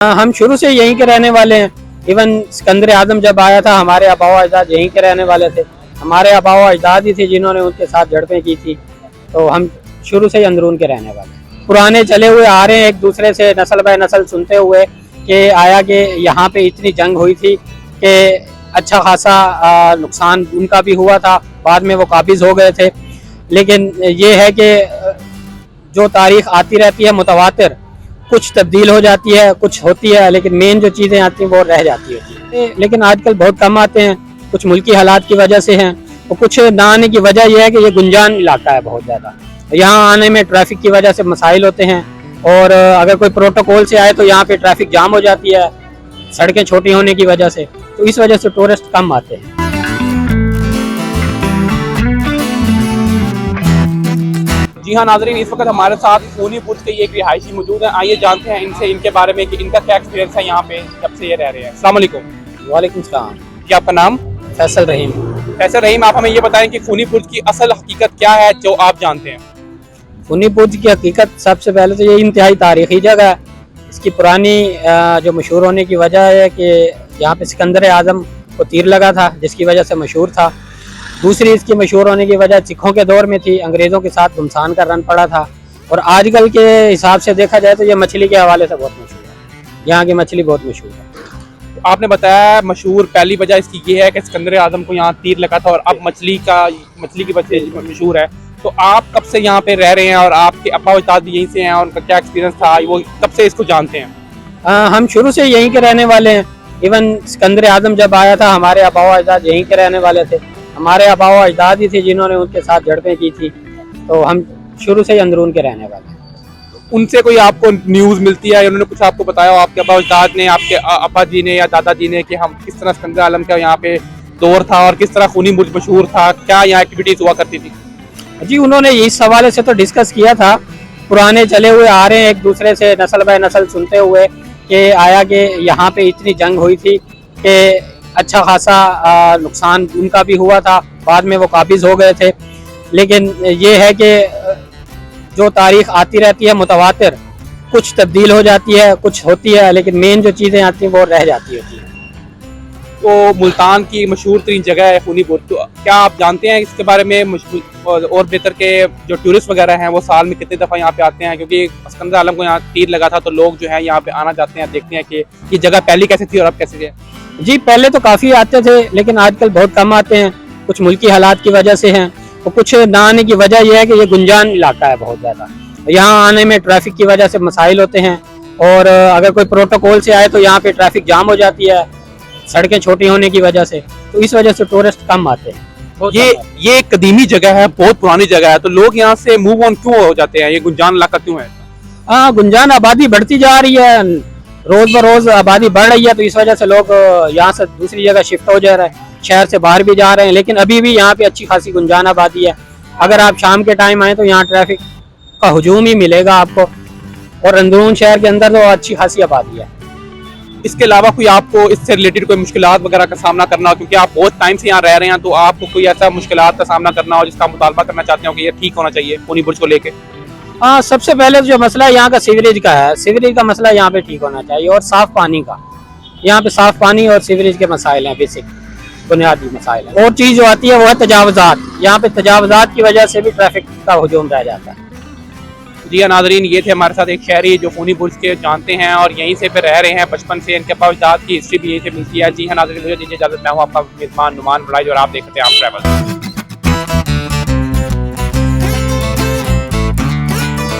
हम शुरू से यहीं के रहने वाले हैं। इवन सिकंदर आजम जब आया था हमारे आबाओ अजदाद यहीं के रहने वाले थे। हमारे आबाओ अजदाद ही थे जिन्होंने उनके साथ झड़पें की थी। तो हम शुरू से ही अंदरून के रहने वाले हैं। पुराने चले हुए आ रहे हैं एक दूसरे से नस्ल बाय नस्ल सुनते हुए कि आया कि यहाँ पे इतनी जंग हुई थी कि अच्छा खासा नुकसान उनका भी हुआ था। बाद में वो काबिज हो गए थे। लेकिन ये है कि जो तारीख आती रहती है मुतवातिर, कुछ तब्दील हो जाती है, कुछ होती है, लेकिन मेन जो चीज़ें आती हैं वो रह जाती होती है। लेकिन आजकल बहुत कम आते हैं, कुछ मुल्की हालात की वजह से हैं और कुछ ना आने की वजह यह है कि ये गुंजान इलाका है बहुत ज़्यादा। यहाँ आने में ट्रैफिक की वजह से मसाइल होते हैं और अगर कोई प्रोटोकॉल से आए तो यहाँ पे ट्रैफिक जाम हो जाती है सड़कें छोटी होने की वजह से। तो इस वजह से टूरिस्ट कम आते हैं। जी हाँ नाज़रीन, इस वक्त हमारे साथ खूनी बुर्ज के एक रिहायशी मौजूद है। आइए जानते हैं इनसे इनके बारे में कि इनका क्या एक्सपीरियंस है यहाँ पे जब से ये रह रहे हैं। अस्सलाम वालेकुम। वालेकुम सलाम। जी आपका नाम? फैसल रहीम। फैसल रहीम, आप हमें ये बताएं कि खूनी बुर्ज की असल हकीकत क्या है जो आप जानते हैं? खूनी बुर्ज की हकीकत सबसे पहले तो ये इंतहाई तारीखी जगह है। इसकी पुरानी जो मशहूर होने की वजह है कि यहाँ पे सिकंदर आजम को तीर लगा था जिसकी वजह से मशहूर था। दूसरी इसकी मशहूर होने की वजह सिखों के दौर में थी, अंग्रेज़ों के साथ घुमसान का रन पड़ा था। और आजकल के हिसाब से देखा जाए तो ये मछली के हवाले से बहुत मशहूर है। यहाँ की मछली बहुत मशहूर है। तो आपने बताया मशहूर, पहली वजह इसकी ये है कि सिकंदर आजम को यहाँ तीर लगा था और अब मछली की वजह से मशहूर है। तो आप कब से यहाँ पे रह रहे हैं और आपके अब्बा अजदाद भी यहीं से हैं और उनका क्या एक्सपीरियंस था, वो कब से इसको जानते हैं? हम शुरू से यहीं के रहने वाले हैं। इवन सिकंदर आजम जब आया था हमारे आबाओ अजदाद यहीं के रहने वाले थे। हमारे आबाओ अजदाद ही थे जिन्होंने उनके साथ झड़पें की थी। तो हम शुरू से ही अंदरून के रहने वाले हैं। उनसे कोई आपको न्यूज़ मिलती है, उन्होंने कुछ आपको बताया आपके अब्बा अजदाद ने, आपके अब्बा जी ने या दादाजी ने, कि हम किस तरह सिकंदर आलम का यहाँ पे दौर था और किस तरह खूनी बुर्ज मशहूर था, क्या यहाँ एक्टिविटीज़ हुआ करती थी? जी उन्होंने इस हवाले से तो डिस्कस किया था। पुराने चले हुए आ रहे हैं एक दूसरे से नस्ल बाय नस्ल सुनते हुए कि आया कि यहाँ पे इतनी जंग हुई थी कि अच्छा खासा नुकसान उनका भी हुआ था। बाद में वो काबिज हो गए थे। लेकिन ये है कि जो तारीख आती रहती है मुतवातिर, कुछ तब्दील हो जाती है, कुछ होती है, लेकिन मेन जो चीज़ें आती हैं वो रह जाती होती हैं। तो मुल्तान की मशहूर तरीन जगह है खूनी बुर्ज, तो क्या आप जानते हैं इसके बारे में? और बेहतर के जो टूरिस्ट वगैरह हैं वो साल में कितनी दफ़ा यहाँ पे आते हैं? क्योंकि सिकंदर आलम को यहाँ तीर लगा था तो लोग जो है यहाँ पे आना चाहते हैं, देखते हैं कि ये जगह पहले कैसे थी और अब कैसे है। जी पहले तो काफ़ी आते थे लेकिन आजकल बहुत कम आते हैं, कुछ मुल्की हालात की वजह से हैं और कुछ ना आने की वजह यह है कि ये गुंजान इलाका है बहुत ज़्यादा। यहाँ आने में ट्रैफिक की वजह से मसाइल होते हैं और अगर कोई प्रोटोकॉल से आए तो यहाँ पे ट्रैफिक जाम हो जाती है सड़कें छोटी होने की वजह से। तो इस वजह से टूरिस्ट कम आते हैं। ये एक कदीमी जगह है, बहुत पुरानी जगह है, तो लोग यहाँ से मूव ऑन क्यों हो जाते हैं? ये गुंजान इलाका क्यों है? हाँ, गुंजान आबादी बढ़ती जा रही है, रोज बरोज आबादी बढ़ रही है। तो इस वजह से लोग यहाँ से दूसरी जगह शिफ्ट हो जा रहे हैं, शहर से बाहर भी जा रहे हैं। लेकिन अभी भी यहाँ पे अच्छी खासी गुंजान आबादी है। अगर आप शाम के टाइम आए तो यहाँ ट्रैफिक का हुजूम ही मिलेगा आपको और अंदरून शहर के अंदर तो अच्छी खासी आबादी है। इसके अलावा कोई आपको इससे रिलेटेड कोई मुश्किलात वगैरह का सामना करना हो, क्योंकि आप बहुत टाइम से यहाँ रह रहे हैं, तो आपको कोई ऐसा मुश्किलात का सामना करना हो जिसका मुतालबा करना चाहते हो कि ये ठीक होना चाहिए खूनी बुर्ज को लेके? हाँ, सबसे पहले जो मसला है यहाँ का सीवरेज का है। सीवरेज का मसला यहाँ पे ठीक होना चाहिए और साफ पानी का। यहाँ पे साफ पानी और सीवरेज के मसाइल हैं, बेसिक बुनियादी मसाइल हैं। और चीज़ जो आती है वो है तजावज़ात। यहाँ पे तजावज़ात की वजह से भी ट्रैफिक का हुजूम रह जाता है। जी हाँ नाज़रीन, ये थे हमारे साथ एक शहरी जो खूनी बुर्ज के जानते हैं और यहीं से फिर रह रहे हैं बचपन से। इनके पास अजदाद की हिस्ट्री भी यहीं से मिलती है। जी हाँ नाज़रीन, मुझे दीजिए इजाज़त। मैं हूँ आपका मेज़बान नुमान बड़ाई और आप देख रहे हैं आम ट्रैवल।